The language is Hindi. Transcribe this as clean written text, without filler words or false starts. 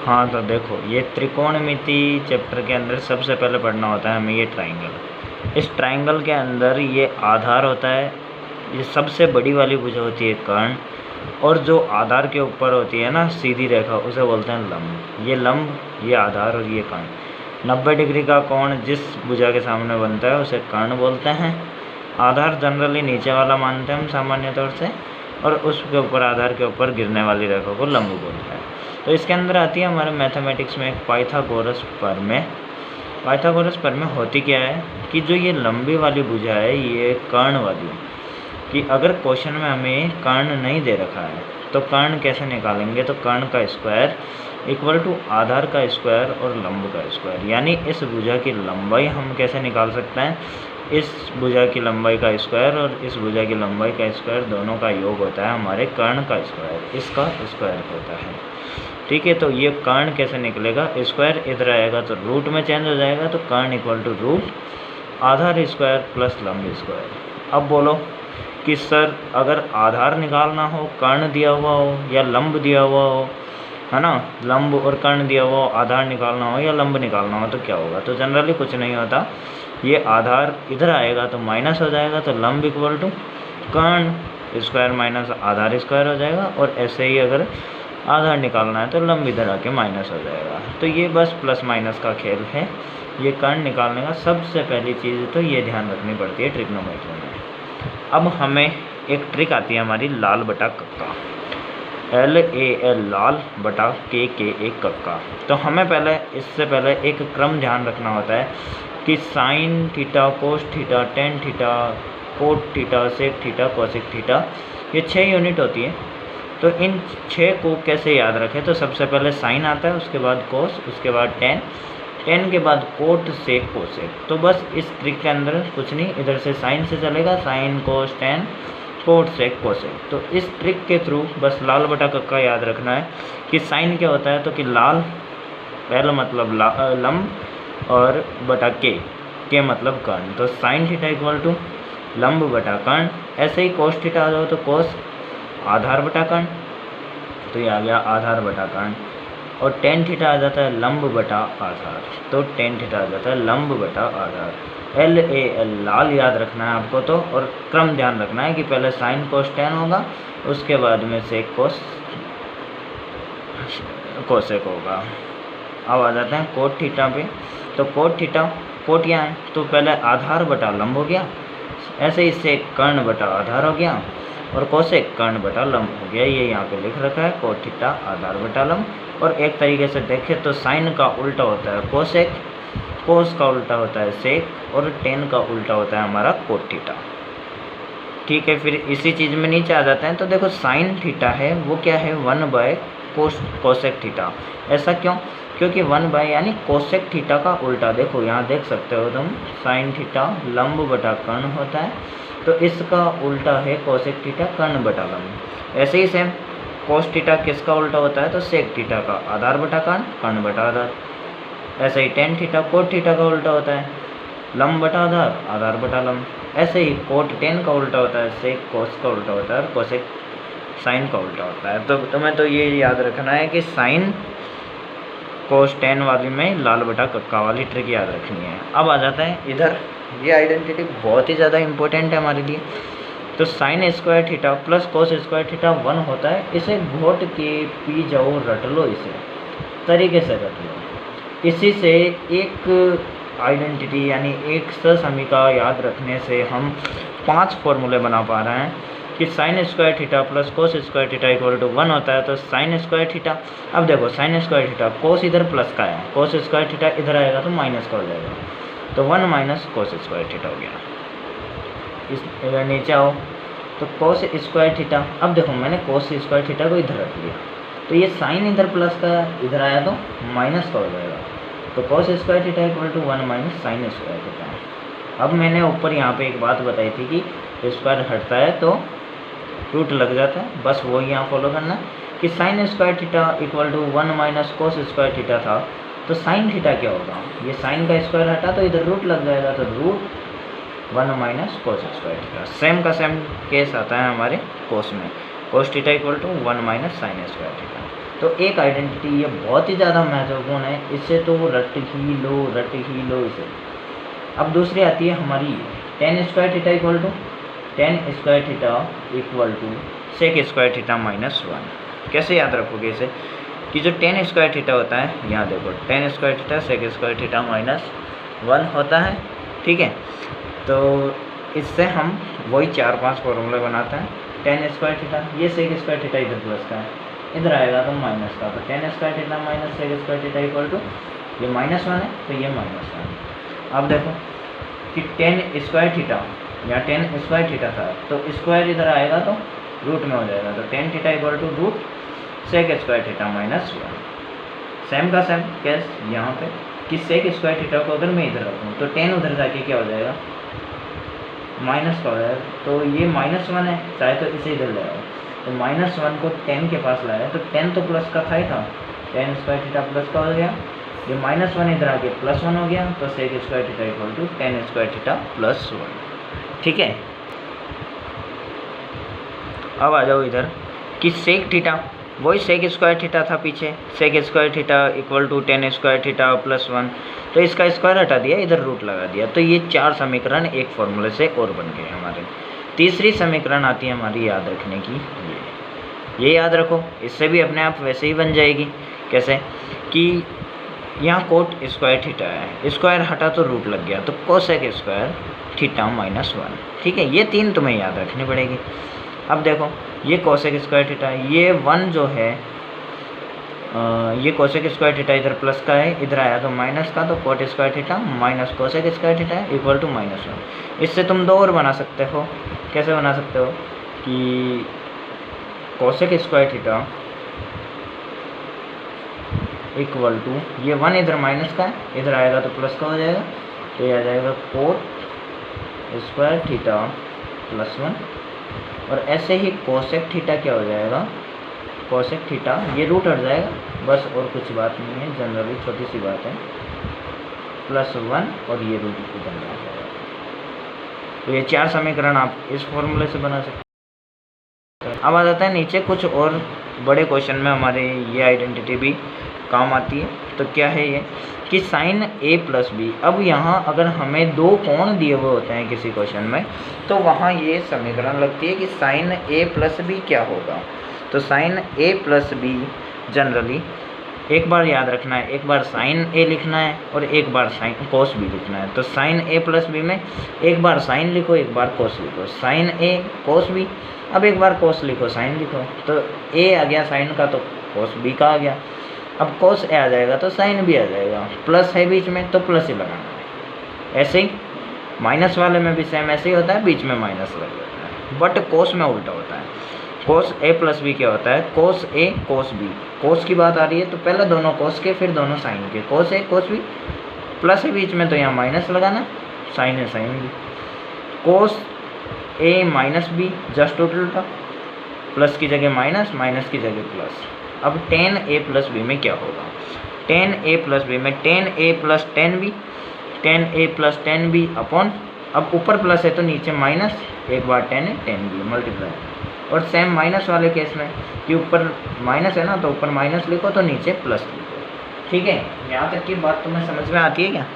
हाँ तो देखो, ये त्रिकोणमिति चैप्टर के अंदर सबसे पहले पढ़ना होता है हमें ये ट्राइंगल। इस ट्राइंगल के अंदर ये आधार होता है, ये सबसे बड़ी वाली भुजा होती है कर्ण, और जो आधार के ऊपर होती है ना सीधी रेखा, उसे बोलते हैं लंब। ये लंब, ये आधार और ये कर्ण। 90 डिग्री का कोण जिस भुजा के सामने बनता है उसे कर्ण बोलते हैं। आधार जनरली नीचे वाला मानते हैं हम सामान्य तौर से, और उसके ऊपर आधार के ऊपर गिरने वाली रेखा को लंब बोलते हैं। तो इसके अंदर आती है हमारे मैथमेटिक्स में एक पाइथागोरस प्रमेय। पाइथागोरस प्रमेय होती क्या है कि जो ये लंबी वाली भुजा है ये कर्ण वाली, कि अगर क्वेश्चन में हमें कर्ण नहीं दे रखा है तो कर्ण कैसे निकालेंगे, तो कर्ण का स्क्वायर इक्वल टू आधार का स्क्वायर और लंब का स्क्वायर। यानी इस भुजा की लंबाई हम कैसे निकाल सकते हैं, इस भुजा की लंबाई का स्क्वायर और इस भुजा की लंबाई का स्क्वायर दोनों का योग होता है हमारे कर्ण का स्क्वायर, इसका स्क्वायर होता है। ठीक है, तो ये कर्ण कैसे निकलेगा, स्क्वायर इधर आएगा तो रूट में चेंज हो जाएगा, तो कर्ण इक्वल टू रूट आधार स्क्वायर प्लस लंब स्क्वायर। अब बोलो कि सर अगर आधार निकालना हो, कर्ण दिया हुआ हो या लंब दिया हुआ हो, है ना, लंब और कर्ण दिया हुआ हो, आधार निकालना हो या लंब निकालना हो तो क्या होगा। तो जनरली कुछ नहीं होता, ये आधार इधर आएगा तो माइनस हो जाएगा, तो लंब इक्वल टू कर्ण स्क्वायर माइनस आधार स्क्वायर हो जाएगा, और ऐसे ही अगर आधार निकालना है तो लंब इधर आके माइनस हो जाएगा। तो ये बस प्लस माइनस का खेल है। ये कर्ण निकालने का सबसे पहली चीज़ तो ये ध्यान रखनी पड़ती है ट्रिग्नोमेट्री में। अब हमें एक ट्रिक आती है हमारी लाल बटा कक्का, LAL लाल बटा के एक कक्का। तो हमें पहले इससे पहले एक क्रम ध्यान रखना होता है कि sine theta, cos theta, tan theta, cot theta, sec theta, cosec theta, ये 6 यूनिट होती है। तो इन 6 को कैसे याद रखें, तो सबसे पहले साइन आता है, उसके बाद कोस, उसके बाद टेन, टेन के बाद कोट, सेक, कोसेक। तो बस इस ट्रिक के अंदर कुछ नहीं, इधर से साइन से चलेगा, साइन, कोस, टेन, कोट, सेक, कोसेक। तो इस ट्रिक के थ्रू बस लाल बटा कक्का याद रखना है कि साइन क्या होता है, तो कि लाल, L मतलब लंब, और बटा के मतलब कर्ण। तो साइन थीटा इक्वल टू लंब बटा कर्ण। ऐसे ही कोस थीटा आ जाओ तो कोस आधार बटा कर्ण, तो ये आ गया आधार बटा कर्ण। और टेन थीटा आ जाता है लंब बटा आधार, तो टेन थीटा आ जाता है लंब बटा आधार। LAL लाल याद रखना है आपको तो, और क्रम ध्यान रखना है कि पहले साइन कोस टेन होगा, उसके बाद में सेक कोस कोसेक होगा। अब आ जाते हैं कोट थीटा पे। तो कोट थीटा, कोट यहाँ है तो पहले आधार बटा लंब हो गया, ऐसे ही सेक कर्ण बटा आधार हो गया, और कोसेक कर्ण बटा लंब हो गया। ये यहाँ पे लिख रखा है कोट थीटा आधार बटा लंब। और एक तरीके से देखें तो साइन का उल्टा होता है कोसेक, कोस का उल्टा होता है सेक, और टेन का उल्टा होता है हमारा कोट थीटा। ठीक है, फिर इसी चीज़ में नीचे आ जाते हैं। तो देखो साइन थीटा है वो क्या है, 1 कोस कोसेक थीटा। ऐसा क्यों, क्योंकि 1 यानी कोसेक थीटा का उल्टा। देखो यहाँ देख सकते हो तुम, साइन थीटा लंब बटा कर्ण होता है, तो इसका उल्टा है कोसेक थीटा कर्ण बटा लंब। ऐसे ही सेम कोस थीटा किसका उल्टा होता है, तो सेक थीटा का आधार बटा कर्ण बटा आधार। ऐसे ही टेन थीटा कोट थीटा का उल्टा होता है लंब बटा आधार, आधार बटा लंब। ऐसे ही कोट टेन का उल्टा होता है सेक कोस का उल्टा होता है, और कोसेक साइन का उल्टा होता है। तो तुम्हें तो ये याद रखना है कि साइन कोस टेन वाली में लाल बटा कक्का वाली ट्रिक याद रखनी है। अब आ जाता है इधर, ये आइडेंटिटी बहुत ही ज़्यादा इंपॉर्टेंट है हमारे लिए। तो sign square theta plus cos square theta 1 होता है। इसे घोट के पी जाओ, रट लो, इसे तरीके से रट लो। इसी से एक आइडेंटिटी यानी एक समीकरण याद रखने से हम 5 फॉर्मूले बना पा रहे हैं कि sine square theta plus cos square theta equal to 1 होता है। तो साइन स्क्वायर थीटा, अब देखो साइन स्क्वायर थीटा, कोस इधर प्लस का है, कोस स्क्वायर थीटा इधर आएगा तो माइनस का हो जाएगा, तो 1 माइनस कोस स्क्वायर थीटा हो गया। इस नीचे आओ तो कोस स्क्वायर थीटा, अब देखो मैंने कोस स्क्वायर थीटा को इधर रख लिया, तो ये साइन इधर प्लस का इधर आया तो माइनस का हो जाएगा, तो cos square theta equal to 1 minus sine square theta. अब मैंने ऊपर यहाँ पे एक बात बताई थी कि स्क्वायर हटता है तो रूट लग जाता है, बस वो यहाँ फॉलो करना कि sine square theta equal to 1 minus cos square theta था, तो साइन थीटा क्या होगा, ये साइन का स्क्वायर हटा तो इधर रूट लग जाएगा, तो root 1 minus cos square theta. Same का सेम केस आता है हमारे कोस में, cos theta equal to 1 minus sine square theta. तो एक आइडेंटिटी ये बहुत ही ज़्यादा महत्वपूर्ण है, इससे तो रट ही लो इसे। अब दूसरी आती है हमारी tan square theta equal to sec square theta minus 1। कैसे याद रखोगे इसे कि जो tan स्क्वायर थीटा होता है, यहाँ देखो tan square theta sec square theta minus 1 होता है, ठीक है। तो इससे हम वही 4-5 फॉर्मूले बनाते हैं। tan स्क्वायर थीटा, ये sec स्क्वायर थीटा इधर प्लस का है, इधर आएगा तो माइनस का, तो tan square theta minus sec square theta equal to ये -1 है तो ये -1 है। अब देखो कि tan स्क्वायर थीटा या tan स्क्वायर थीटा था, तो स्क्वायर इधर आएगा तो रूट में हो जाएगा, तो tan थीटा equal to root sec square theta minus 1। Same का सेम केस यहाँ पे कि sec स्क्वायर थीटा को अगर मैं इधर रखूँ तो tan उधर जाके क्या हो जाएगा, माइनस का हो जाएगा, तो ये -1 है, चाहे तो इसे इधर ले आओ, तो -1 को tan के पास लाया तो tan तो प्लस का था ही था, tan स्क्वायर थीटा प्लस का हो गया, ये -1 इधर आके +1 हो गया, तो sec square theta equal to tan square theta plus 1, ठीक है। अब आ जाओ इधर कि sec थीटा, वही sec स्क्वायर थीटा था पीछे, sec square theta equal to tan square theta plus 1, तो इसका स्क्वायर हटा दिया, इधर रूट लगा दिया, तो ये 4 समीकरण एक फॉर्मूले से और बन गए हमारे। तीसरी समीकरण आती है हमारी याद रखने की, ये याद रखो, इससे भी अपने आप वैसे ही बन जाएगी। कैसे कि यहाँ कोट स्क्वायर थीटा है, स्क्वायर हटा तो रूट लग गया, तो कोसेक स्क्वायर थीटा माइनस 1, ठीक है। ये 3 तुम्हें याद रखनी पड़ेगी। अब देखो ये कोसेक स्क्वायर थीटा, ये 1 जो है ये कोसेक स्क्वायर थीटा इधर प्लस का है, इधर आया तो माइनस का, तो cot square theta minus cosec square theta equal to -1। इससे तुम 2 और बना सकते हो। कैसे बना सकते हो कि cosec square theta equal to ये 1 इधर माइनस का है, इधर आएगा तो प्लस का हो जाएगा, तो ये आ जाएगा कोट स्क्वायर थीटा प्लस 1, और ऐसे ही कोसेक थीटा क्या हो जाएगा, कोसेक थीटा ये रूट हट जाएगा बस, और कुछ बात नहीं है, जनरली छोटी सी बात है, +1 और ये रूट इधर आ जाएगा। तो ये 4 समीकरण आप इस फॉर्मूले से बना सकते हैं। अब आ जाता है नीचे कुछ और बड़े क्वेश्चन में हमारे ये आइडेंटिटी भी काम आती है। तो क्या है ये कि साइन a प्लस बी, अब यहाँ अगर हमें 2 कोण दिए हुए होते हैं किसी क्वेश्चन में, तो वहाँ ये समीकरण लगती है कि साइन a प्लस बी क्या होगा। तो sine a plus B generally एक बार याद रखना है, एक बार साइन a लिखना है और एक बार साइन कोस b लिखना है। तो साइन a प्लस बी में एक बार साइन लिखो, एक बार कोस लिखो, साइन a कोस b, अब एक बार कोस लिखो साइन लिखो, तो a आ गया साइन का तो कोस b का आ गया, अब कोस a आ जाएगा तो साइन भी आ जाएगा, प्लस है बीच में तो प्लस ही लगाना है। ऐसे ही माइनस वाले में भी सेम ऐसे ही होता है, बीच में माइनस लग जाता है, बट कोस में उल्टा होता है। कोस a प्लस बी क्या होता है, कोस a कोस b, कोस की बात आ रही है तो पहले दोनों कोस के फिर दोनों साइन के, cos a cos b, plus है बीच में तो यहाँ माइनस लगाना, साइन है sine b, cos a minus b just उल्टा, प्लस की जगह माइनस, माइनस की जगह प्लस। अब tan a प्लस बी में क्या होगा, tan a प्लस बी में tan a plus tan b, tan a plus tan b upon, अब ऊपर प्लस है तो नीचे माइनस, एक बार tan है tan b मल्टीप्लाई, और सेम माइनस वाले केस में कि ऊपर माइनस है ना तो ऊपर माइनस लिखो तो नीचे प्लस लिखो, ठीक है। यहाँ तक की बात तुम्हें समझ में आती है क्या।